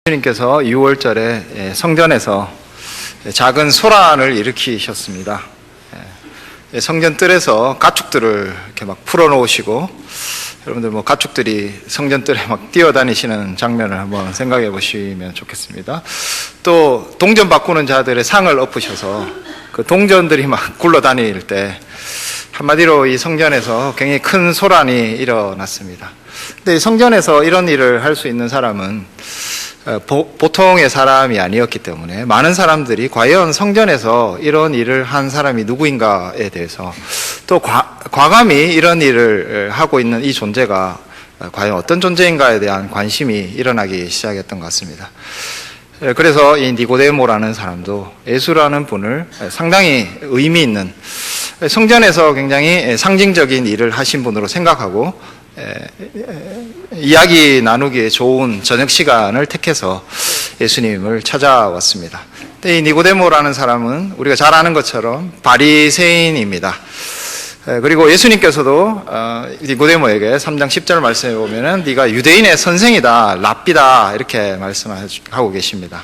예수님께서 6월절에 성전에서 작은 소란을 일으키셨습니다. 성전 뜰에서 가축들을 이렇게 막 풀어놓으시고, 여러분들 가축들이 성전 뜰에 막 뛰어다니시는 장면을 한번 생각해 보시면 좋겠습니다. 또 동전 바꾸는 자들의 상을 엎으셔서 그 동전들이 막 굴러다닐 때 한마디로 이 성전에서 굉장히 큰 소란이 일어났습니다. 근데 이 성전에서 이런 일을 할 수 있는 사람은 보통의 사람이 아니었기 때문에 많은 사람들이 과연 성전에서 이런 일을 한 사람이 누구인가에 대해서, 또 과감히 이런 일을 하고 있는 이 존재가 과연 어떤 존재인가에 대한 관심이 일어나기 시작했던 것 같습니다. 그래서 이 니고데모라는 사람도 예수라는 분을 상당히 의미 있는, 성전에서 굉장히 상징적인 일을 하신 분으로 생각하고 이야기 나누기에 좋은 저녁 시간을 택해서 예수님을 찾아왔습니다. 이 니고데모라는 사람은 우리가 잘 아는 것처럼 바리새인입니다. 그리고 예수님께서도 니고데모에게 3장 10절 말씀해 보면은 네가 유대인의 선생이다, 랍비다, 이렇게 말씀하고 계십니다.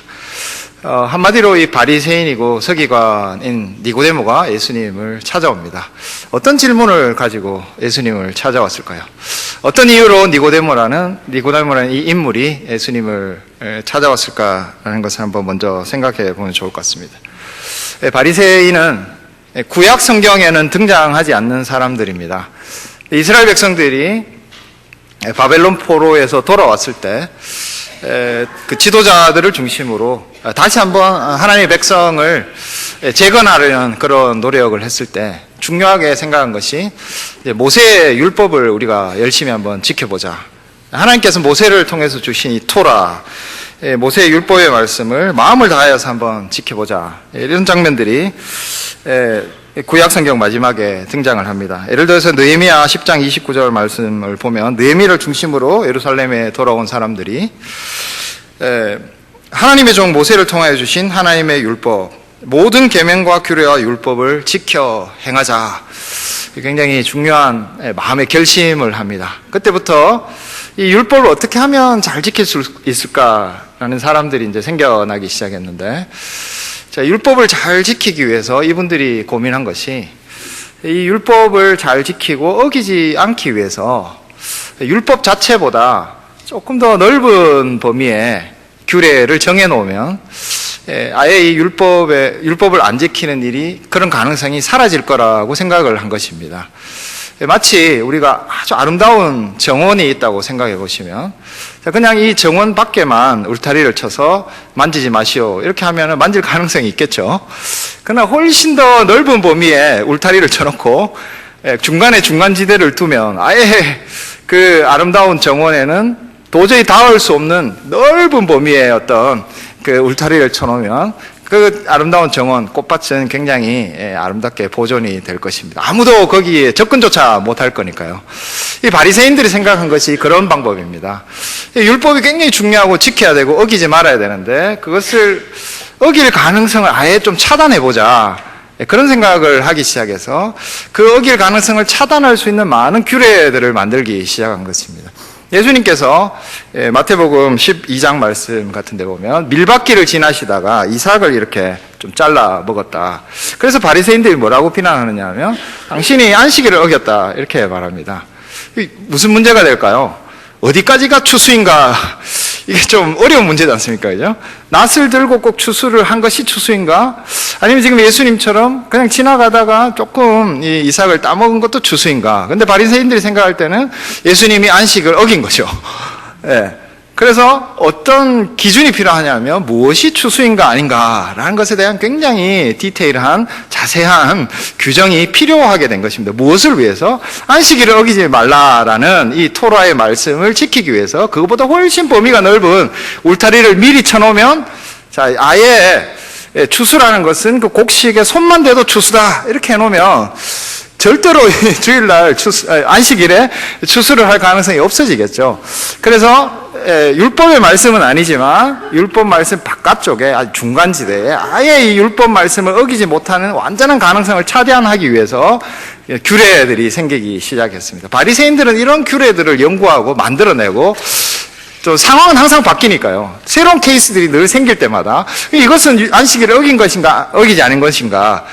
한마디로 이 바리새인이고 서기관인 니고데모가 예수님을 찾아옵니다. 어떤 질문을 가지고 예수님을 찾아왔을까요? 어떤 이유로 니고데모라는 이 인물이 예수님을 찾아왔을까라는 것을 한번 먼저 생각해 보면 좋을 것 같습니다. 바리새인은 구약 성경에는 등장하지 않는 사람들입니다. 이스라엘 백성들이 바벨론 포로에서 돌아왔을 때 그 지도자들을 중심으로 다시 한번 하나님의 백성을 재건하려는 그런 노력을 했을 때 중요하게 생각한 것이 모세의 율법을 우리가 열심히 한번 지켜보자. 하나님께서 모세를 통해서 주신 이 토라, 모세의 율법의 말씀을 마음을 다하여서 한번 지켜보자. 이런 장면들이 구약 성경 마지막에 등장을 합니다. 예를 들어서 느헤미야 10장 29절 말씀을 보면 느헤미를 중심으로 예루살렘에 돌아온 사람들이 하나님의 종 모세를 통하여 주신 하나님의 율법, 모든 계명과 규례와 율법을 지켜 행하자. 굉장히 중요한 마음의 결심을 합니다. 그때부터 이 율법을 어떻게 하면 잘 지킬 수 있을까라는 사람들이 이제 생겨나기 시작했는데, 율법을 잘 지키기 위해서 이분들이 고민한 것이, 이 율법을 잘 지키고 어기지 않기 위해서 율법 자체보다 조금 더 넓은 범위의 규례를 정해놓으면 아예 이 율법을 안 지키는 일이, 그런 가능성이 사라질 거라고 생각을 한 것입니다. 마치 우리가 아주 아름다운 정원이 있다고 생각해 보시면, 그냥 이 정원 밖에만 울타리를 쳐서 만지지 마시오 이렇게 하면 만질 가능성이 있겠죠. 그러나 훨씬 더 넓은 범위에 울타리를 쳐놓고 중간에 중간지대를 두면 아예 그 아름다운 정원에는 도저히 닿을 수 없는 넓은 범위의 어떤 그 울타리를 쳐놓으면 그 아름다운 정원, 꽃밭은 굉장히 아름답게 보존이 될 것입니다. 아무도 거기에 접근조차 못할 거니까요. 이 바리새인들이 생각한 것이 그런 방법입니다. 율법이 굉장히 중요하고 지켜야 되고 어기지 말아야 되는데, 그것을 어길 가능성을 아예 좀 차단해보자, 그런 생각을 하기 시작해서 그 어길 가능성을 차단할 수 있는 많은 규례들을 만들기 시작한 것입니다. 예수님께서 마태복음 12장 말씀 같은 데 보면 밀밭길을 지나시다가 이삭을 이렇게 좀 잘라 먹었다. 그래서 바리새인들이 뭐라고 비난하느냐 하면 당신이 안식일을 어겼다, 이렇게 말합니다. 무슨 문제가 될까요? 어디까지가 추수인가? 이게 좀 어려운 문제지 않습니까? 그죠? 낫을 들고 꼭 추수를 한 것이 추수인가? 아니면 지금 예수님처럼 그냥 지나가다가 조금 이 이삭을 따먹은 것도 추수인가? 근데 바리새인들이 생각할 때는 예수님이 안식을 어긴 거죠. 예. 그래서 어떤 기준이 필요하냐면 무엇이 추수인가 아닌가라는 것에 대한 굉장히 디테일한 자세한 규정이 필요하게 된 것입니다. 무엇을 위해서? 안식일을 어기지 말라라는 이 토라의 말씀을 지키기 위해서 그것보다 훨씬 범위가 넓은 울타리를 미리 쳐놓으면, 자, 아예 추수라는 것은 그 곡식에 손만 대도 추수다, 이렇게 해놓으면 절대로 주일날 안식일에 추수를 할 가능성이 없어지겠죠. 그래서 율법의 말씀은 아니지만 율법 말씀 바깥쪽에 아주 중간지대에 아예 이 율법 말씀을 어기지 못하는 완전한 가능성을 차단하기 위해서 규례들이 생기기 시작했습니다. 바리새인들은 이런 규례들을 연구하고 만들어내고 또 상황은 항상 바뀌니까요. 새로운 케이스들이 늘 생길 때마다 이것은 안식일을 어긴 것인가 어기지 않은 것인가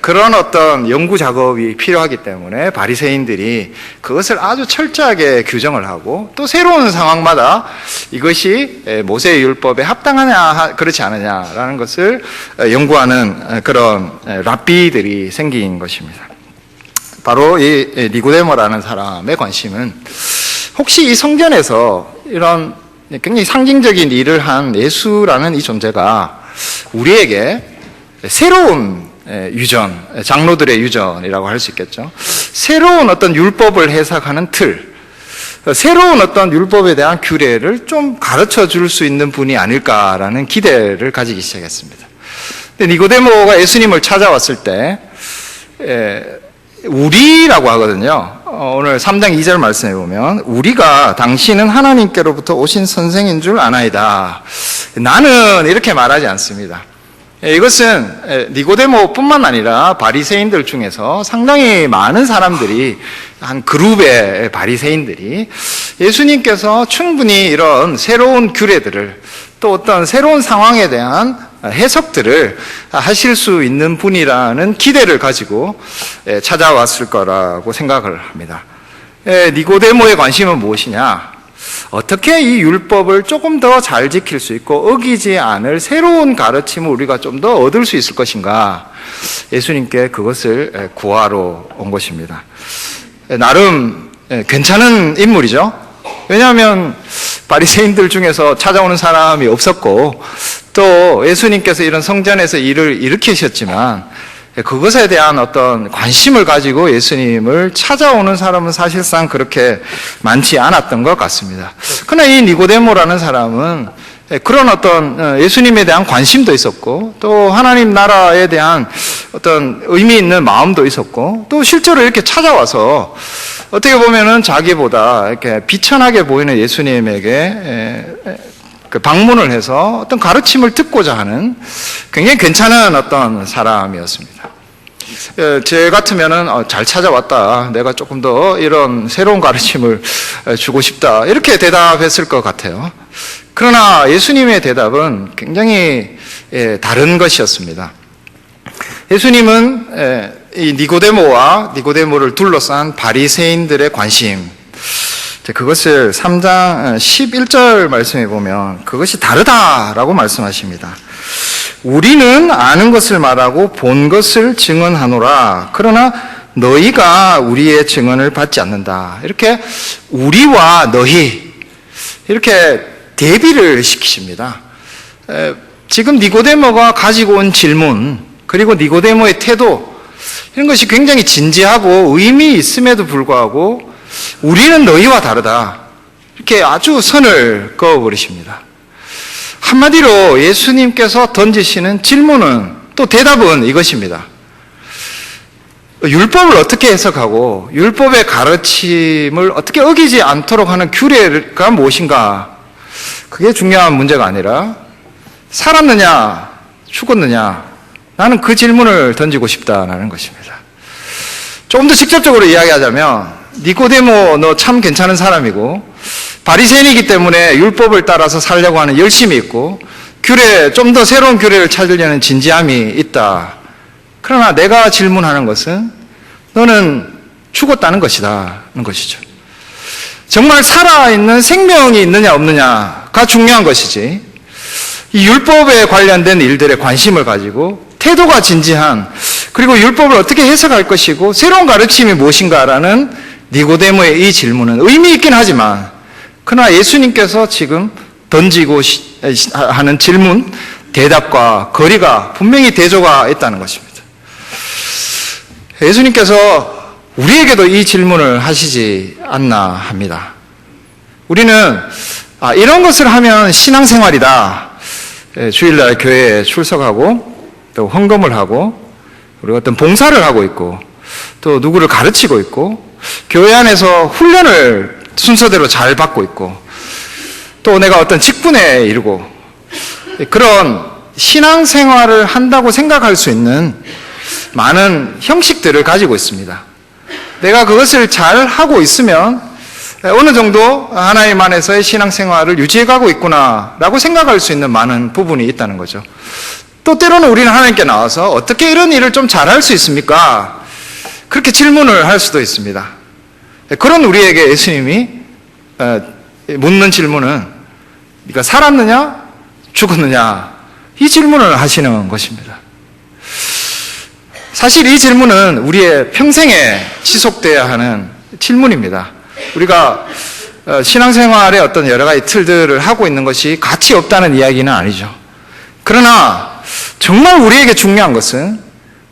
그런 어떤 연구 작업이 필요하기 때문에 바리새인들이 그것을 아주 철저하게 규정을 하고 또 새로운 상황마다 이것이 모세의 율법에 합당하냐 그렇지 않느냐라는 것을 연구하는 그런 랍비들이 생긴 것입니다. 바로 이 니고데모라는 사람의 관심은 혹시 이 성전에서 이런 굉장히 상징적인 일을 한 예수라는 이 존재가 우리에게 새로운 유전, 장로들의 유전이라고 할 수 있겠죠. 새로운 어떤 율법을 해석하는 틀, 새로운 어떤 율법에 대한 규례를 좀 가르쳐 줄 수 있는 분이 아닐까라는 기대를 가지기 시작했습니다. 근데 니고데모가 예수님을 찾아왔을 때 우리라고 하거든요. 오늘 3장 2절 말씀해 보면 우리가 당신은 하나님께로부터 오신 선생인 줄 아나이다. 나는 이렇게 말하지 않습니다. 이것은 니고데모뿐만 아니라 바리새인들 중에서 상당히 많은 사람들이 한 그룹의 바리새인들이 예수님께서 충분히 이런 새로운 규례들을 또 어떤 새로운 상황에 대한 해석들을 하실 수 있는 분이라는 기대를 가지고 찾아왔을 거라고 생각을 합니다. 니고데모의 관심은 무엇이냐? 어떻게 이 율법을 조금 더 잘 지킬 수 있고 어기지 않을 새로운 가르침을 우리가 좀 더 얻을 수 있을 것인가? 예수님께 그것을 구하러 온 것입니다. 나름 괜찮은 인물이죠. 왜냐하면 바리새인들 중에서 찾아오는 사람이 없었고 또 예수님께서 이런 성전에서 일을 일으키셨지만 그것에 대한 어떤 관심을 가지고 예수님을 찾아오는 사람은 사실상 그렇게 많지 않았던 것 같습니다. 그러나 이 니고데모라는 사람은 그런 어떤 예수님에 대한 관심도 있었고 또 하나님 나라에 대한 어떤 의미 있는 마음도 있었고 또 실제로 이렇게 찾아와서 어떻게 보면은 자기보다 이렇게 비천하게 보이는 예수님에게 그 방문을 해서 어떤 가르침을 듣고자 하는 굉장히 괜찮은 어떤 사람이었습니다. 제 같으면은 잘 찾아왔다. 내가 조금 더 이런 새로운 가르침을 주고 싶다. 이렇게 대답했을 것 같아요. 그러나 예수님의 대답은 굉장히 다른 것이었습니다. 예수님은 이 니고데모와 니고데모를 둘러싼 바리새인들의 관심, 그것을 3장 11절 말씀해 보면 그것이 다르다라고 말씀하십니다. 우리는 아는 것을 말하고 본 것을 증언하노라. 그러나 너희가 우리의 증언을 받지 않는다. 이렇게 우리와 너희 이렇게 대비를 시키십니다. 지금 니고데모가 가지고 온 질문 그리고 니고데모의 태도 이런 것이 굉장히 진지하고 의미 있음에도 불구하고 우리는 너희와 다르다. 이렇게 아주 선을 그어버리십니다. 한마디로 예수님께서 던지시는 질문은 또 대답은 이것입니다. 율법을 어떻게 해석하고 율법의 가르침을 어떻게 어기지 않도록 하는 규례가 무엇인가? 그게 중요한 문제가 아니라 살았느냐 죽었느냐 나는 그 질문을 던지고 싶다는 것입니다. 조금 더 직접적으로 이야기하자면 니고데모 너 참 괜찮은 사람이고 바리새인이기 때문에 율법을 따라서 살려고 하는 열심이 있고 규례 좀 더 새로운 규례를 찾으려는 진지함이 있다. 그러나 내가 질문하는 것은 너는 죽었다는 것이다는 것이죠. 정말 살아있는 생명이 있느냐 없느냐가 중요한 것이지 이 율법에 관련된 일들에 관심을 가지고 태도가 진지한 그리고 율법을 어떻게 해석할 것이고 새로운 가르침이 무엇인가라는 니고데모의 이 질문은 의미 있긴 하지만 그러나 예수님께서 지금 던지고 하는 질문, 대답과 거리가 분명히 대조가 있다는 것입니다. 예수님께서 우리에게도 이 질문을 하시지 않나 합니다. 우리는 이런 것을 하면 신앙생활이다. 주일날 교회에 출석하고 또 헌금을 하고 그리고 어떤 봉사를 하고 있고 또 누구를 가르치고 있고 교회 안에서 훈련을 순서대로 잘 받고 있고 또 내가 어떤 직분에 이르고 그런 신앙생활을 한다고 생각할 수 있는 많은 형식들을 가지고 있습니다. 내가 그것을 잘 하고 있으면 어느 정도 하나님 안에서의 신앙생활을 유지해가고 있구나라고 생각할 수 있는 많은 부분이 있다는 거죠. 또 때로는 우리는 하나님께 나와서 어떻게 이런 일을 좀 잘할 수 있습니까? 그렇게 질문을 할 수도 있습니다. 그런 우리에게 예수님이 묻는 질문은 네가 살았느냐 죽었느냐 이 질문을 하시는 것입니다. 사실 이 질문은 우리의 평생에 지속돼야 하는 질문입니다. 우리가 신앙생활의 어떤 여러 가지 틀들을 하고 있는 것이 가치 없다는 이야기는 아니죠. 그러나 정말 우리에게 중요한 것은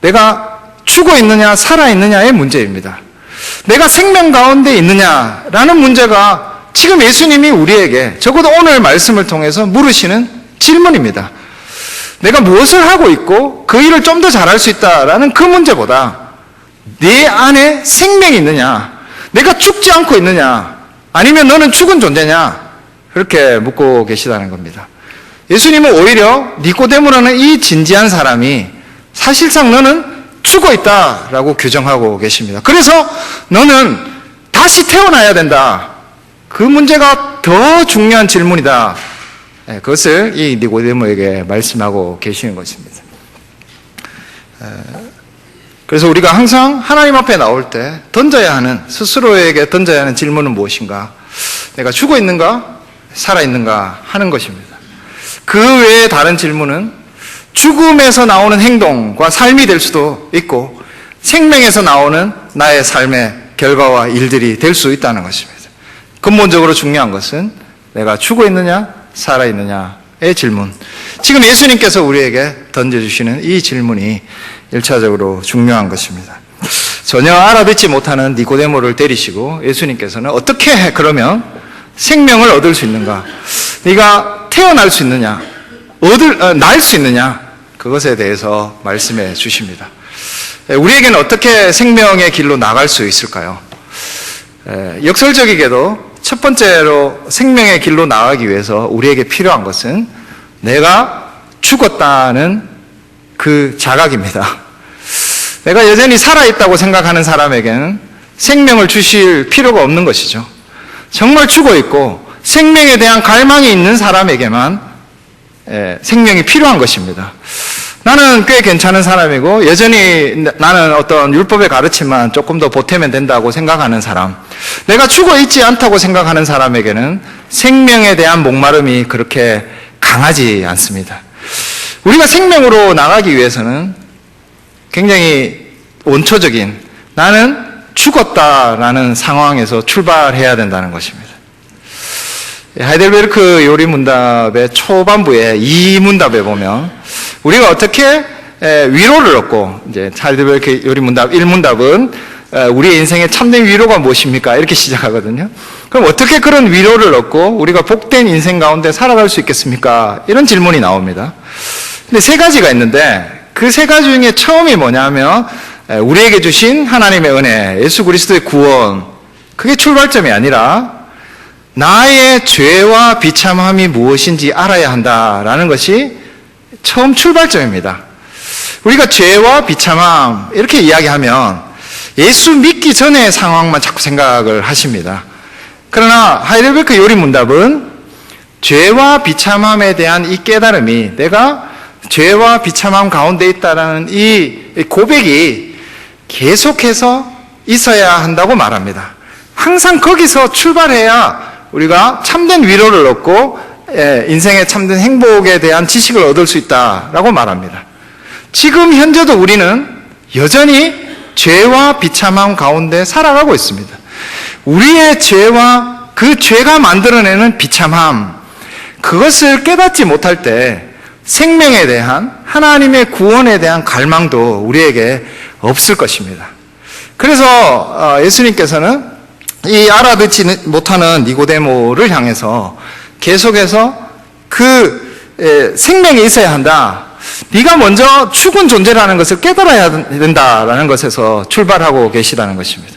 내가 죽어 있느냐 살아 있느냐의 문제입니다. 내가 생명 가운데 있느냐라는 문제가 지금 예수님이 우리에게 적어도 오늘 말씀을 통해서 물으시는 질문입니다. 내가 무엇을 하고 있고 그 일을 좀 더 잘할 수 있다라는 그 문제보다 내 안에 생명이 있느냐, 내가 죽지 않고 있느냐, 아니면 너는 죽은 존재냐, 그렇게 묻고 계시다는 겁니다. 예수님은 오히려 니고데모라는 이 진지한 사람이 사실상 너는 죽어 있다라고 규정하고 계십니다. 그래서 너는 다시 태어나야 된다. 그 문제가 더 중요한 질문이다. 그것을 이 니고데모에게 말씀하고 계시는 것입니다. 그래서 우리가 항상 하나님 앞에 나올 때 스스로에게 던져야 하는 질문은 무엇인가? 내가 죽어 있는가? 살아 있는가? 하는 것입니다. 그 외에 다른 질문은 죽음에서 나오는 행동과 삶이 될 수도 있고 생명에서 나오는 나의 삶의 결과와 일들이 될 수 있다는 것입니다. 근본적으로 중요한 것은 내가 죽어 있느냐 살아있느냐의 질문. 지금 예수님께서 우리에게 던져주시는 이 질문이 1차적으로 중요한 것입니다. 전혀 알아듣지 못하는 니고데모를 데리시고 예수님께서는 어떻게 그러면 생명을 얻을 수 있는가? 네가 태어날 수 있느냐? 날 수 있느냐? 그것에 대해서 말씀해 주십니다. 우리에게는 어떻게 생명의 길로 나갈 수 있을까요? 역설적이게도 첫 번째로 생명의 길로 나가기 위해서 우리에게 필요한 것은 내가 죽었다는 그 자각입니다. 내가 여전히 살아있다고 생각하는 사람에게는 생명을 주실 필요가 없는 것이죠. 정말 죽어있고 생명에 대한 갈망이 있는 사람에게만 생명이 필요한 것입니다. 나는 꽤 괜찮은 사람이고 여전히 나는 어떤 율법의 가르침만 조금 더 보태면 된다고 생각하는 사람, 내가 죽어있지 않다고 생각하는 사람에게는 생명에 대한 목마름이 그렇게 강하지 않습니다. 우리가 생명으로 나가기 위해서는 굉장히 원초적인 나는 죽었다라는 상황에서 출발해야 된다는 것입니다. 하이델베르크 요리문답의 초반부에 이 문답에 보면 우리가 어떻게 위로를 얻고, 이제 하이델베르크 요리문답 1문답은 우리의 인생의 참된 위로가 무엇입니까? 이렇게 시작하거든요. 그럼 어떻게 그런 위로를 얻고 우리가 복된 인생 가운데 살아갈 수 있겠습니까? 이런 질문이 나옵니다. 근데 세 가지가 있는데 그 세 가지 중에 처음이 뭐냐면 우리에게 주신 하나님의 은혜, 예수 그리스도의 구원, 그게 출발점이 아니라 나의 죄와 비참함이 무엇인지 알아야 한다라는 것이 처음 출발점입니다. 우리가 죄와 비참함 이렇게 이야기하면 예수 믿기 전의 상황만 자꾸 생각을 하십니다. 그러나 하이델베르크 요리문답은 죄와 비참함에 대한 이 깨달음이, 내가 죄와 비참함 가운데 있다라는 이 고백이 계속해서 있어야 한다고 말합니다. 항상 거기서 출발해야 우리가 참된 위로를 얻고 인생의 참된 행복에 대한 지식을 얻을 수 있다라고 말합니다. 지금 현재도 우리는 여전히 죄와 비참함 가운데 살아가고 있습니다. 우리의 죄와 그 죄가 만들어내는 비참함, 그것을 깨닫지 못할 때 생명에 대한, 하나님의 구원에 대한 갈망도 우리에게 없을 것입니다. 그래서 예수님께서는 이 알아듣지 못하는 니고데모를 향해서 계속해서 그 생명이 있어야 한다, 네가 먼저 죽은 존재라는 것을 깨달아야 된다라는 것에서 출발하고 계시다는 것입니다.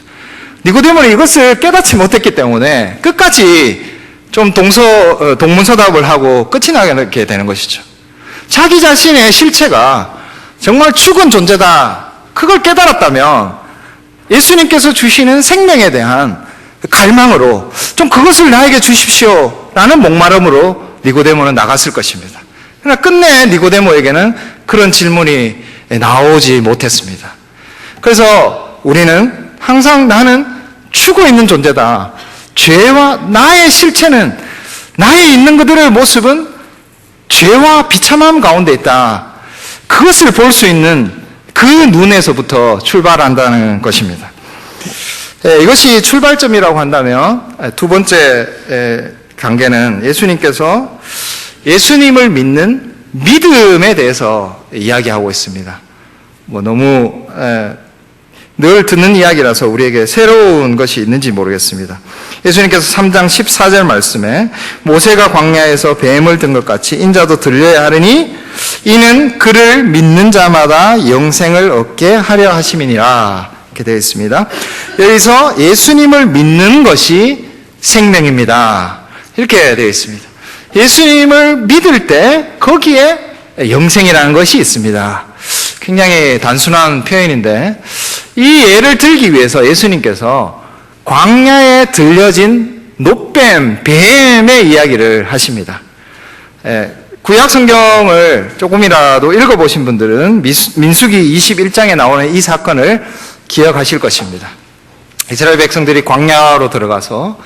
니고데모는 이것을 깨닫지 못했기 때문에 끝까지 좀 동문서답을 하고 끝이 나게 되는 것이죠. 자기 자신의 실체가 정말 죽은 존재다, 그걸 깨달았다면 예수님께서 주시는 생명에 대한 갈망으로 좀 그것을 나에게 주십시오 라는 목마름으로 니고데모는 나갔을 것입니다. 그러나 끝내 니고데모에게는 그런 질문이 나오지 못했습니다. 그래서 우리는 항상 나는 죽어 있는 존재다. 죄와 나의 실체는, 나의 있는 그들의 모습은 죄와 비참함 가운데 있다. 그것을 볼 수 있는 그 눈에서부터 출발한다는 것입니다. 이것이 출발점이라고 한다면 두 번째 단계는 예수님께서 예수님을 믿는 믿음에 대해서 이야기하고 있습니다. 너무 늘 듣는 이야기라서 우리에게 새로운 것이 있는지 모르겠습니다. 예수님께서 3장 14절 말씀에 모세가 광야에서 뱀을 든 것 같이 인자도 들려야 하리니 이는 그를 믿는 자마다 영생을 얻게 하려 하심이니라. 이렇게 되어 있습니다. 여기서 예수님을 믿는 것이 생명입니다. 이렇게 되어 있습니다. 예수님을 믿을 때 거기에 영생이라는 것이 있습니다. 굉장히 단순한 표현인데 이 예를 들기 위해서 예수님께서 광야에 들려진 노뱀, 뱀의 이야기를 하십니다. 구약 성경을 조금이라도 읽어보신 분들은 민수기 21장에 나오는 이 사건을 기억하실 것입니다. 이스라엘 백성들이 광야로 들어가서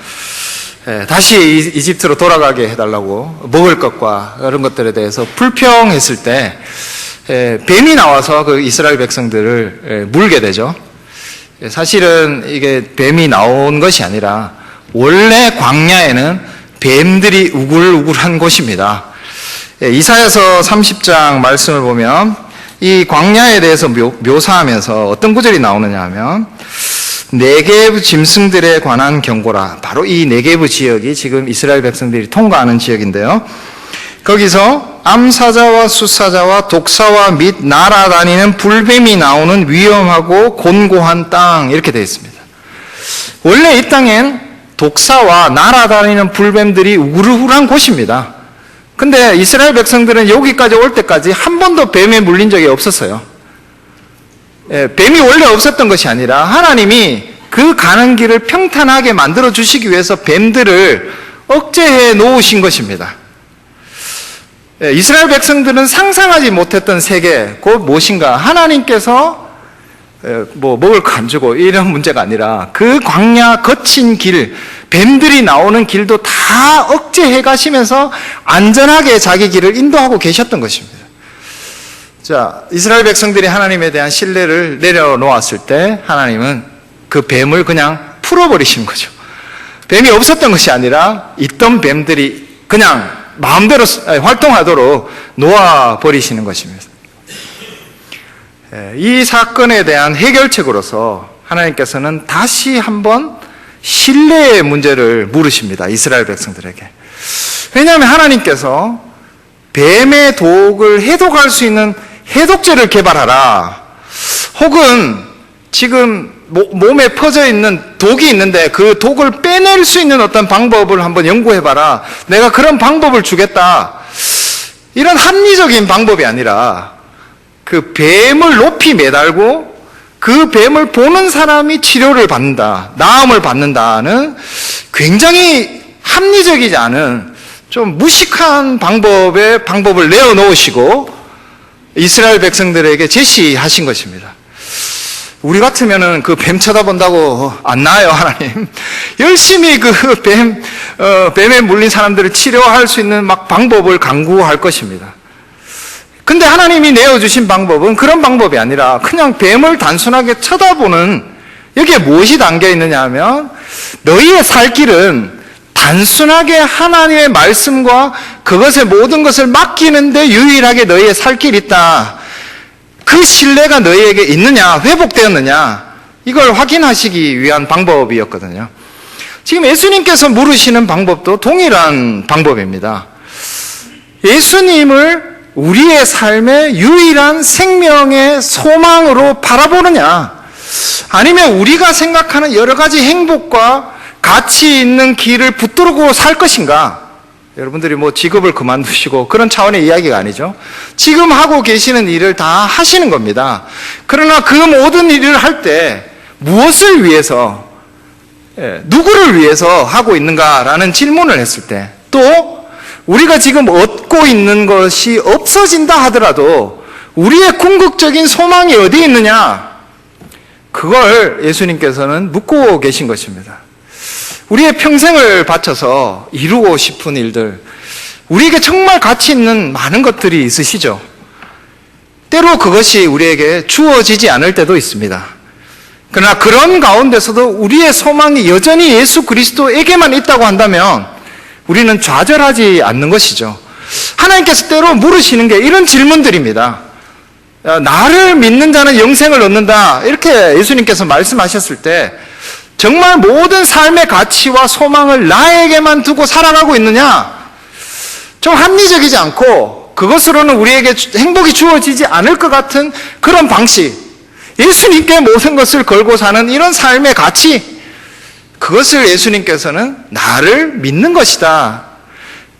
다시 이집트로 돌아가게 해달라고 먹을 것과 이런 것들에 대해서 불평했을 때 뱀이 나와서 그 이스라엘 백성들을 물게 되죠. 사실은 이게 뱀이 나온 것이 아니라 원래 광야에는 뱀들이 우글우글한 곳입니다. 이사야서 30장 말씀을 보면 이 광야에 대해서 묘사하면서 어떤 구절이 나오느냐 하면 네게브 짐승들에 관한 경고라. 바로 이 네게브 지역이 지금 이스라엘 백성들이 통과하는 지역인데요. 거기서 암사자와 수사자와 독사와 및 날아다니는 불뱀이 나오는 위험하고 곤고한 땅 이렇게 되어 있습니다. 원래 이 땅엔 독사와 날아다니는 불뱀들이 우글우글한 곳입니다. 근데 이스라엘 백성들은 여기까지 올 때까지 한 번도 뱀에 물린 적이 없었어요. 뱀이 원래 없었던 것이 아니라 하나님이 그 가는 길을 평탄하게 만들어 주시기 위해서 뱀들을 억제해 놓으신 것입니다. 이스라엘 백성들은 상상하지 못했던 세계, 곧 무엇인가 하나님께서 먹을 거 안 주고 이런 문제가 아니라 그 광야 거친 길, 뱀들이 나오는 길도 다 억제해 가시면서 안전하게 자기 길을 인도하고 계셨던 것입니다. 자, 이스라엘 백성들이 하나님에 대한 신뢰를 내려놓았을 때 하나님은 그 뱀을 그냥 풀어버리시는 거죠. 뱀이 없었던 것이 아니라 있던 뱀들이 그냥 마음대로 활동하도록 놓아버리시는 것입니다. 이 사건에 대한 해결책으로서 하나님께서는 다시 한번 신뢰의 문제를 물으십니다. 이스라엘 백성들에게. 왜냐하면 하나님께서 뱀의 독을 해독할 수 있는 해독제를 개발하라. 혹은 지금 몸에 퍼져 있는 독이 있는데 그 독을 빼낼 수 있는 어떤 방법을 한번 연구해봐라. 내가 그런 방법을 주겠다. 이런 합리적인 방법이 아니라 그 뱀을 높이 매달고 그 뱀을 보는 사람이 치료를 받는다, 나음을 받는다는 굉장히 합리적이지 않은 좀 무식한 방법을 내어놓으시고 이스라엘 백성들에게 제시하신 것입니다. 우리 같으면은 그 뱀 쳐다본다고 안 나아요, 하나님. 열심히 그 뱀에 물린 사람들을 치료할 수 있는 방법을 강구할 것입니다. 근데 하나님이 내어주신 방법은 그런 방법이 아니라 그냥 뱀을 단순하게 쳐다보는, 여기에 무엇이 담겨 있느냐 하면 너희의 살 길은 단순하게 하나님의 말씀과 그것의 모든 것을 맡기는데 유일하게 너희의 살 길이 있다. 그 신뢰가 너희에게 있느냐, 회복되었느냐, 이걸 확인하시기 위한 방법이었거든요. 지금 예수님께서 물으시는 방법도 동일한 방법입니다. 예수님을 우리의 삶의 유일한 생명의 소망으로 바라보느냐, 아니면 우리가 생각하는 여러 가지 행복과 가치 있는 길을 붙들고 살 것인가? 여러분들이 직업을 그만두시고 그런 차원의 이야기가 아니죠. 지금 하고 계시는 일을 다 하시는 겁니다. 그러나 그 모든 일을 할 때 무엇을 위해서 누구를 위해서 하고 있는가라는 질문을 했을 때, 또 우리가 지금 얻고 있는 것이 없어진다 하더라도 우리의 궁극적인 소망이 어디에 있느냐, 그걸 예수님께서는 묻고 계신 것입니다. 우리의 평생을 바쳐서 이루고 싶은 일들, 우리에게 정말 가치 있는 많은 것들이 있으시죠. 때로 그것이 우리에게 주어지지 않을 때도 있습니다. 그러나 그런 가운데서도 우리의 소망이 여전히 예수 그리스도에게만 있다고 한다면 우리는 좌절하지 않는 것이죠. 하나님께서 때로 물으시는 게 이런 질문들입니다. 나를 믿는 자는 영생을 얻는다, 이렇게 예수님께서 말씀하셨을 때 정말 모든 삶의 가치와 소망을 나에게만 두고 살아가고 있느냐? 좀 합리적이지 않고 그것으로는 우리에게 행복이 주어지지 않을 것 같은 그런 방식, 예수님께 모든 것을 걸고 사는 이런 삶의 가치, 그것을 예수님께서는 나를 믿는 것이다,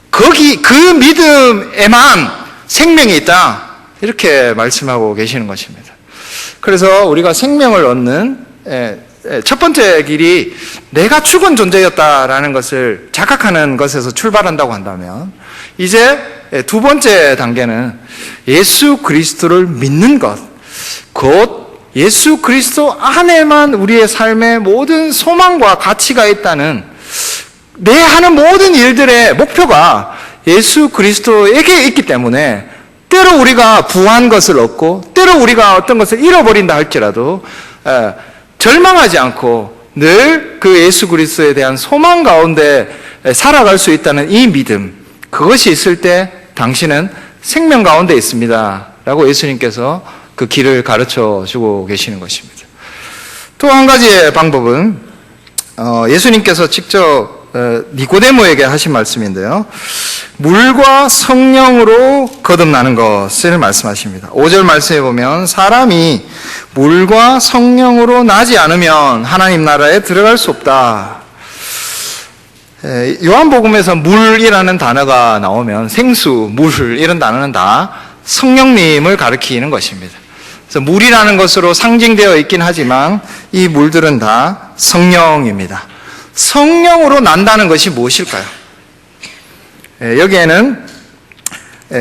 그 믿음에만 생명이 있다, 이렇게 말씀하고 계시는 것입니다. 그래서 우리가 생명을 얻는 첫 번째 길이 내가 죽은 존재였다라는 것을 자각하는 것에서 출발한다고 한다면, 이제 두 번째 단계는 예수 그리스도를 믿는 것, 곧 예수 그리스도 안에만 우리의 삶의 모든 소망과 가치가 있다는, 내 하는 모든 일들의 목표가 예수 그리스도에게 있기 때문에 때로 우리가 부한 것을 얻고 때로 우리가 어떤 것을 잃어버린다 할지라도 절망하지 않고 늘 그 예수 그리스도에 대한 소망 가운데 살아갈 수 있다는 이 믿음, 그것이 있을 때 당신은 생명 가운데 있습니다 라고 예수님께서 그 길을 가르쳐 주고 계시는 것입니다. 또 한 가지의 방법은 예수님께서 직접 니고데모에게 하신 말씀인데요, 물과 성령으로 거듭나는 것을 말씀하십니다. 5절 말씀에 보면 사람이 물과 성령으로 나지 않으면 하나님 나라에 들어갈 수 없다. 요한복음에서 물이라는 단어가 나오면 생수, 물 이런 단어는 다 성령님을 가리키는 것입니다. 그래서 물이라는 것으로 상징되어 있긴 하지만 이 물들은 다 성령입니다. 성령으로 난다는 것이 무엇일까요? 여기에는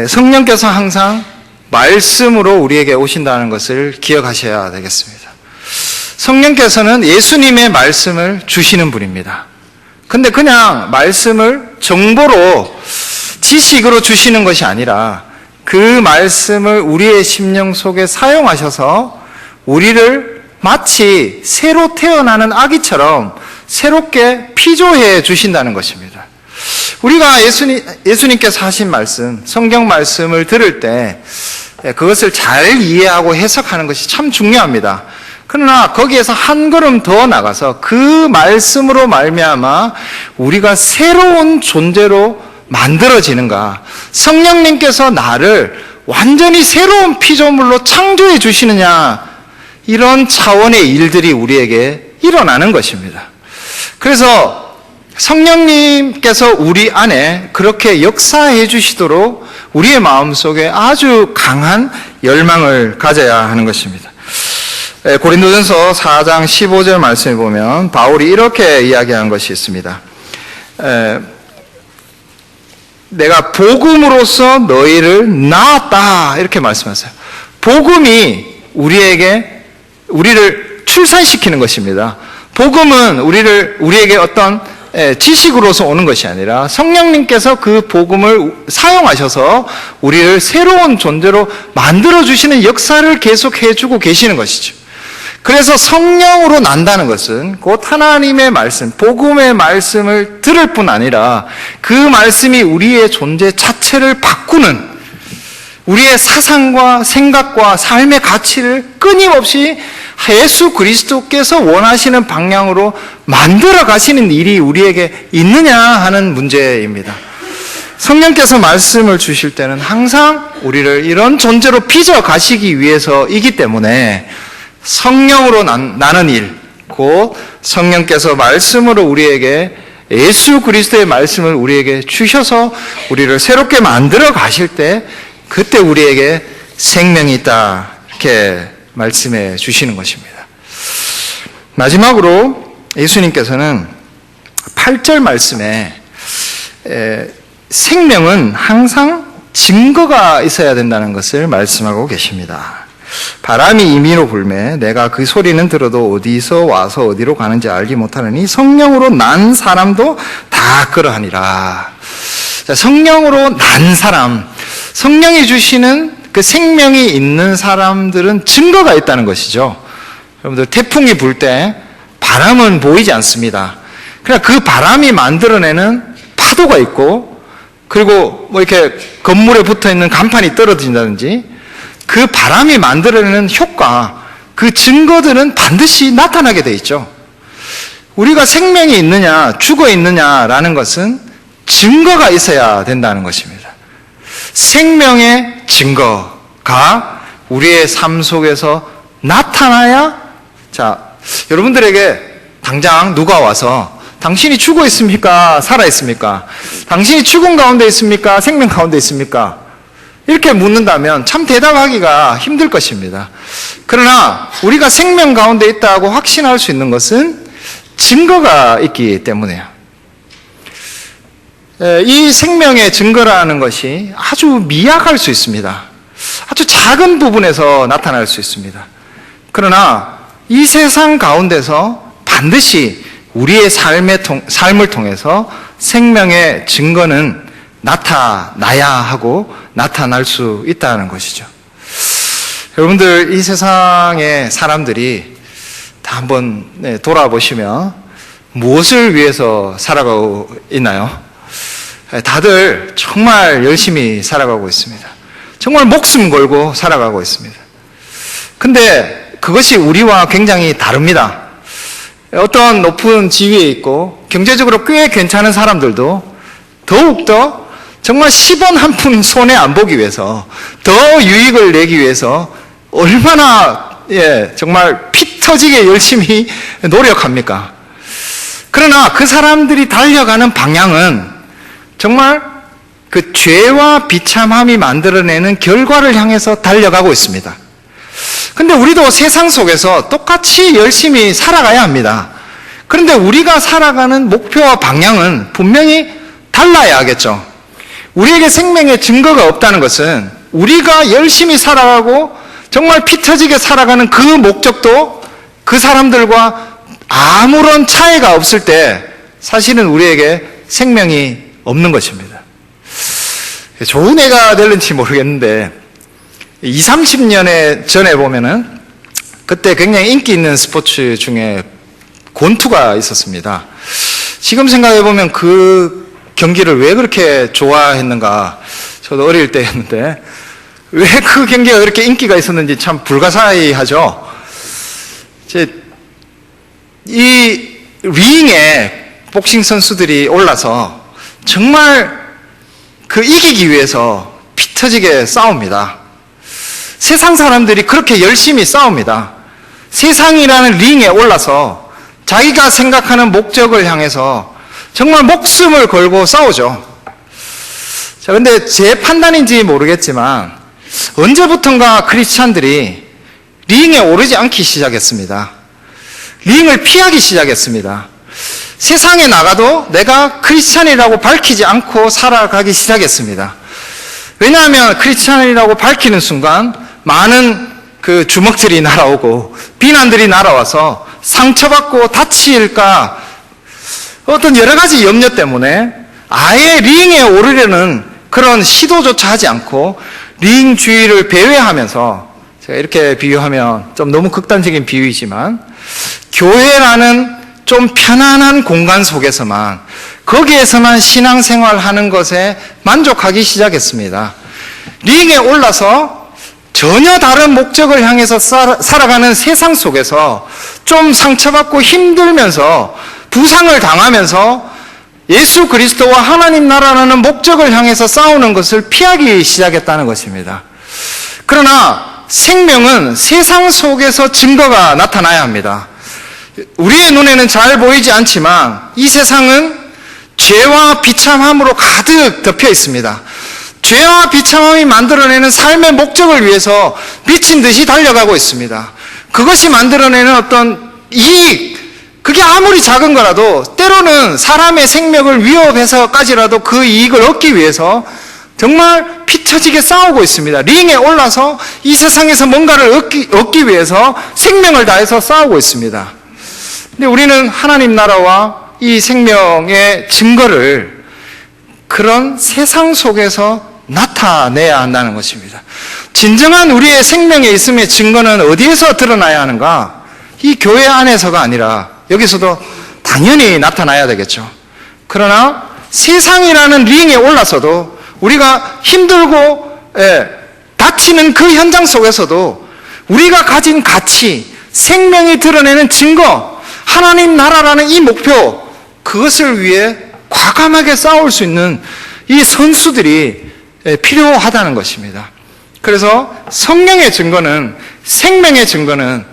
성령께서 항상 말씀으로 우리에게 오신다는 것을 기억하셔야 되겠습니다. 성령께서는 예수님의 말씀을 주시는 분입니다. 근데 그냥 말씀을 정보로, 지식으로 주시는 것이 아니라 그 말씀을 우리의 심령 속에 사용하셔서 우리를 마치 새로 태어나는 아기처럼 새롭게 피조해 주신다는 것입니다. 우리가 예수님께서 하신 말씀, 성경 말씀을 들을 때 그것을 잘 이해하고 해석하는 것이 참 중요합니다. 그러나 거기에서 한 걸음 더 나가서 그 말씀으로 말미암아 우리가 새로운 존재로 만들어지는가, 성령님께서 나를 완전히 새로운 피조물로 창조해 주시느냐, 이런 차원의 일들이 우리에게 일어나는 것입니다. 그래서 성령님께서 우리 안에 그렇게 역사해 주시도록 우리의 마음속에 아주 강한 열망을 가져야 하는 것입니다. 고린도전서 4장 15절 말씀에 보면 바울이 이렇게 이야기한 것이 있습니다. 내가 복음으로써 너희를 낳았다, 이렇게 말씀하세요. 복음이 우리를 출산시키는 것입니다. 복음은 우리에게 어떤 지식으로서 오는 것이 아니라 성령님께서 그 복음을 사용하셔서 우리를 새로운 존재로 만들어주시는 역사를 계속해주고 계시는 것이죠. 그래서 성령으로 난다는 것은 곧 하나님의 말씀, 복음의 말씀을 들을 뿐 아니라 그 말씀이 우리의 존재 자체를 바꾸는, 우리의 사상과 생각과 삶의 가치를 끊임없이 예수 그리스도께서 원하시는 방향으로 만들어 가시는 일이 우리에게 있느냐 하는 문제입니다. 성령께서 말씀을 주실 때는 항상 우리를 이런 존재로 빚어 가시기 위해서이기 때문에 성령으로 나는 일, 곧 성령께서 말씀으로 우리에게, 예수 그리스도의 말씀을 우리에게 주셔서 우리를 새롭게 만들어 가실 때 그때 우리에게 생명이 있다, 이렇게 말씀해 주시는 것입니다. 마지막으로 예수님께서는 8절 말씀에 생명은 항상 증거가 있어야 된다는 것을 말씀하고 계십니다. 바람이 임의로 불매 내가 그 소리는 들어도 어디서 와서 어디로 가는지 알지 못하느니 성령으로 난 사람도 다 그러하니라. 자, 성령으로 난 사람, 성령이 주시는 그 생명이 있는 사람들은 증거가 있다는 것이죠. 여러분들 태풍이 불 때 바람은 보이지 않습니다. 그러나 그 바람이 만들어내는 파도가 있고, 그리고 뭐 이렇게 건물에 붙어 있는 간판이 떨어진다든지 그 바람이 만들어내는 효과, 그 증거들은 반드시 나타나게 돼 있죠. 우리가 생명이 있느냐 죽어 있느냐라는 것은 증거가 있어야 된다는 것입니다. 생명의 증거가 우리의 삶 속에서 나타나야, 자, 여러분들에게 당장 누가 와서 당신이 죽어 있습니까? 살아 있습니까? 당신이 죽음 가운데 있습니까? 생명 가운데 있습니까? 이렇게 묻는다면 참 대답하기가 힘들 것입니다. 그러나 우리가 생명 가운데 있다고 확신할 수 있는 것은 증거가 있기 때문에요. 이 생명의 증거라는 것이 아주 미약할 수 있습니다. 아주 작은 부분에서 나타날 수 있습니다. 그러나 이 세상 가운데서 반드시 우리의 삶을 통해서 생명의 증거는 나타나야 하고 나타날 수 있다는 것이죠. 여러분들, 이 세상의 사람들이 다 한번 돌아보시면 무엇을 위해서 살아가고 있나요? 다들 정말 열심히 살아가고 있습니다. 정말 목숨 걸고 살아가고 있습니다. 근데 그것이 우리와 굉장히 다릅니다. 어떤 높은 지위에 있고 경제적으로 꽤 괜찮은 사람들도 더욱더 정말 10원 한 푼 손해 안 보기 위해서, 더 유익을 내기 위해서 얼마나 정말 피 터지게 열심히 노력합니까? 그러나 그 사람들이 달려가는 방향은 정말 그 죄와 비참함이 만들어내는 결과를 향해서 달려가고 있습니다. 근데 우리도 세상 속에서 똑같이 열심히 살아가야 합니다. 그런데 우리가 살아가는 목표와 방향은 분명히 달라야 하겠죠. 우리에게 생명의 증거가 없다는 것은 우리가 열심히 살아가고 정말 피 터지게 살아가는 그 목적도 그 사람들과 아무런 차이가 없을 때 사실은 우리에게 생명이 없는 것입니다. 좋은 애가 될는지 모르겠는데 20, 30년 전에 보면은 그때 굉장히 인기 있는 스포츠 중에 권투가 있었습니다. 지금 생각해 보면 그 경기를 왜 그렇게 좋아했는가, 저도 어릴 때였는데 왜 그 경기가 그렇게 인기가 있었는지 참 불가사의하죠. 이 링에 복싱 선수들이 올라서 정말 그 이기기 위해서 피 터지게 싸웁니다. 세상 사람들이 그렇게 열심히 싸웁니다. 세상이라는 링에 올라서 자기가 생각하는 목적을 향해서 정말 목숨을 걸고 싸우죠. 자, 근데 제 판단인지 모르겠지만 언제부턴가 크리스찬들이 링에 오르지 않기 시작했습니다. 링을 피하기 시작했습니다. 세상에 나가도 내가 크리스찬이라고 밝히지 않고 살아가기 시작했습니다. 왜냐하면 크리스찬이라고 밝히는 순간 많은 그 주먹들이 날아오고 비난들이 날아와서 상처받고 다칠까, 어떤 여러 가지 염려 때문에 아예 링에 오르려는 그런 시도조차 하지 않고 링 주위를 배회하면서, 제가 이렇게 비유하면 좀 너무 극단적인 비유이지만 교회라는 좀 편안한 공간 속에서만, 거기에서만 신앙생활하는 것에 만족하기 시작했습니다. 링에 올라서 전혀 다른 목적을 향해서 살아가는 세상 속에서 좀 상처받고 힘들면서 부상을 당하면서 예수 그리스도와 하나님 나라라는 목적을 향해서 싸우는 것을 피하기 시작했다는 것입니다. 그러나 생명은 세상 속에서 증거가 나타나야 합니다. 우리의 눈에는 잘 보이지 않지만 이 세상은 죄와 비참함으로 가득 덮여 있습니다. 죄와 비참함이 만들어내는 삶의 목적을 위해서 미친 듯이 달려가고 있습니다. 그것이 만들어내는 어떤 이익, 그게 아무리 작은 거라도 때로는 사람의 생명을 위협해서까지라도 그 이익을 얻기 위해서 정말 피 터지게 싸우고 있습니다. 링에 올라서 이 세상에서 뭔가를 얻기 위해서 생명을 다해서 싸우고 있습니다. 근데 우리는 하나님 나라와 이 생명의 증거를 그런 세상 속에서 나타내야 한다는 것입니다. 진정한 우리의 생명에 있음의 증거는 어디에서 드러나야 하는가? 이 교회 안에서가 아니라 여기서도 당연히 나타나야 되겠죠. 그러나 세상이라는 링에 올라서도 우리가 힘들고 다치는 그 현장 속에서도 우리가 가진 가치, 생명이 드러내는 증거, 하나님 나라라는 이 목표, 그것을 위해 과감하게 싸울 수 있는 이 선수들이 필요하다는 것입니다. 그래서 성령의 증거는, 생명의 증거는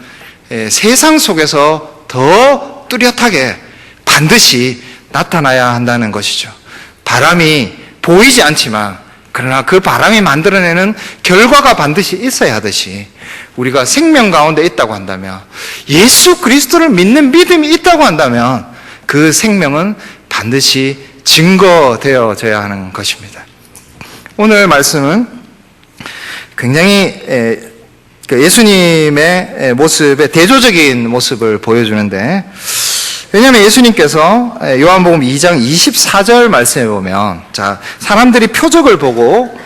세상 속에서 더 뚜렷하게 반드시 나타나야 한다는 것이죠. 바람이 보이지 않지만 그러나 그 바람이 만들어내는 결과가 반드시 있어야 하듯이 우리가 생명 가운데 있다고 한다면, 예수 그리스도를 믿는 믿음이 있다고 한다면 그 생명은 반드시 증거되어져야 하는 것입니다. 오늘 말씀은 굉장히 예수님의 모습의 대조적인 모습을 보여주는데, 왜냐하면 예수님께서 요한복음 2장 24절 말씀에 보면, 사람들이 표적을 보고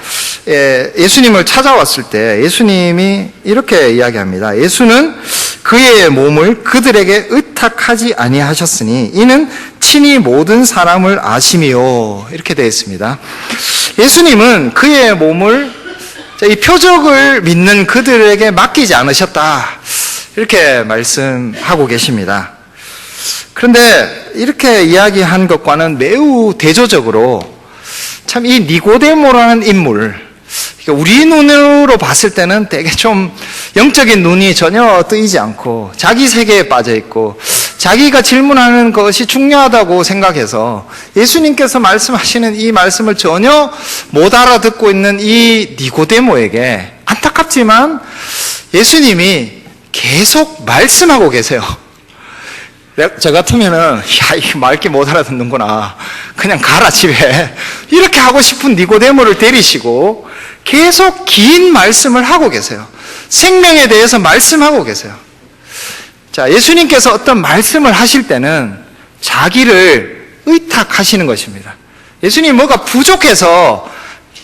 예수님을 찾아왔을 때 예수님이 이렇게 이야기합니다. 예수는 그의 몸을 그들에게 의탁하지 아니하셨으니 이는 친히 모든 사람을 아심이요, 이렇게 되어 있습니다. 예수님은 그의 몸을 이 표적을 믿는 그들에게 맡기지 않으셨다, 이렇게 말씀하고 계십니다. 그런데 이렇게 이야기한 것과는 매우 대조적으로 참 이 니고데모라는 인물, 우리 눈으로 봤을 때는 되게 좀 영적인 눈이 전혀 뜨이지 않고 자기 세계에 빠져 있고 자기가 질문하는 것이 중요하다고 생각해서 예수님께서 말씀하시는 이 말씀을 전혀 못 알아듣고 있는 이 니고데모에게 안타깝지만 예수님이 계속 말씀하고 계세요. 저 같으면은, 야, 이거 말귀 못 알아듣는구나, 그냥 가라 집에, 이렇게 하고 싶은 니고데모를 데리시고 계속 긴 말씀을 하고 계세요. 생명에 대해서 말씀하고 계세요. 자, 예수님께서 어떤 말씀을 하실 때는 자기를 의탁하시는 것입니다. 예수님 뭐가 부족해서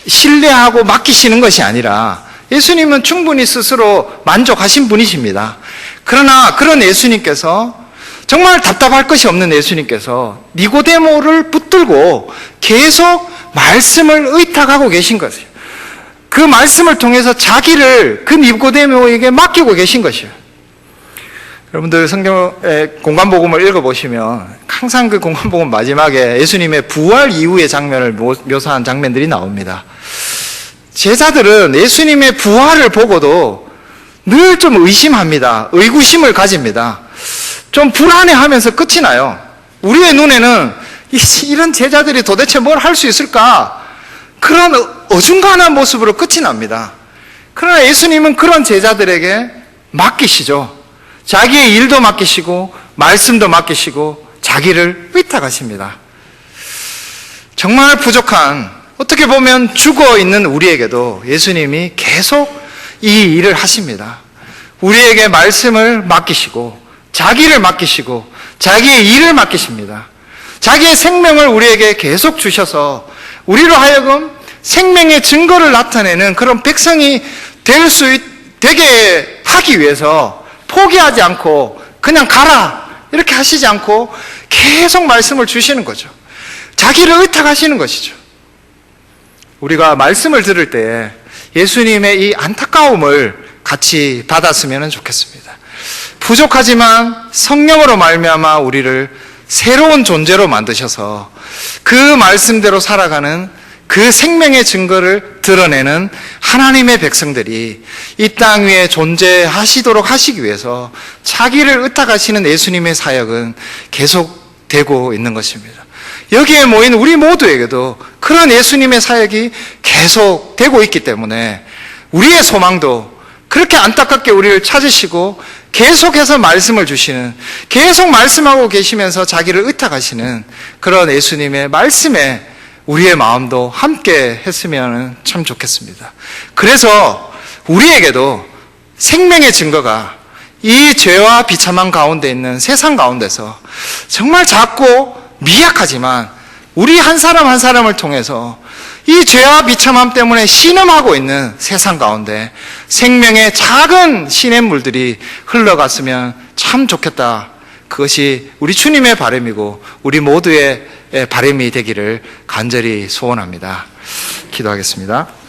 신뢰하고 맡기시는 것이 아니라 예수님은 충분히 스스로 만족하신 분이십니다. 그러나 그런 예수님께서, 정말 답답할 것이 없는 예수님께서 니고데모를 붙들고 계속 말씀을 의탁하고 계신 것이에요. 그 말씀을 통해서 자기를 그 니고데모에게 맡기고 계신 것이에요. 여러분들 성경의 공관복음을 읽어보시면 항상 그 공관복음 마지막에 예수님의 부활 이후의 장면을 묘사한 장면들이 나옵니다. 제자들은 예수님의 부활을 보고도 늘 좀 의심합니다. 의구심을 가집니다. 좀 불안해하면서 끝이 나요. 우리의 눈에는 이런 제자들이 도대체 뭘 할 수 있을까? 그런 어중간한 모습으로 끝이 납니다. 그러나 예수님은 그런 제자들에게 맡기시죠. 자기의 일도 맡기시고 말씀도 맡기시고 자기를 의탁하십니다. 정말 부족한, 어떻게 보면 죽어있는 우리에게도 예수님이 계속 이 일을 하십니다. 우리에게 말씀을 맡기시고 자기를 맡기시고 자기의 일을 맡기십니다. 자기의 생명을 우리에게 계속 주셔서 우리로 하여금 생명의 증거를 나타내는 그런 백성이 되게 하기 위해서 포기하지 않고 그냥 가라 이렇게 하시지 않고 계속 말씀을 주시는 거죠. 자기를 의탁하시는 것이죠. 우리가 말씀을 들을 때 예수님의 이 안타까움을 같이 받았으면 좋겠습니다. 부족하지만 성령으로 말미암아 우리를 새로운 존재로 만드셔서 그 말씀대로 살아가는 그 생명의 증거를 드러내는 하나님의 백성들이 이 땅 위에 존재하시도록 하시기 위해서 자기를 의탁하시는 예수님의 사역은 계속되고 있는 것입니다. 여기에 모인 우리 모두에게도 그런 예수님의 사역이 계속되고 있기 때문에 우리의 소망도 그렇게 안타깝게 우리를 찾으시고 계속해서 말씀을 주시는, 계속 말씀하고 계시면서 자기를 의탁하시는 그런 예수님의 말씀에 우리의 마음도 함께 했으면 참 좋겠습니다. 그래서 우리에게도 생명의 증거가 이 죄와 비참한 가운데 있는 세상 가운데서 정말 작고 미약하지만 우리 한 사람 한 사람을 통해서 이 죄와 비참함 때문에 신음하고 있는 세상 가운데 생명의 작은 시냇물들이 흘러갔으면 참 좋겠다. 그것이 우리 주님의 바람이고 우리 모두의 바람이 되기를 간절히 소원합니다. 기도하겠습니다.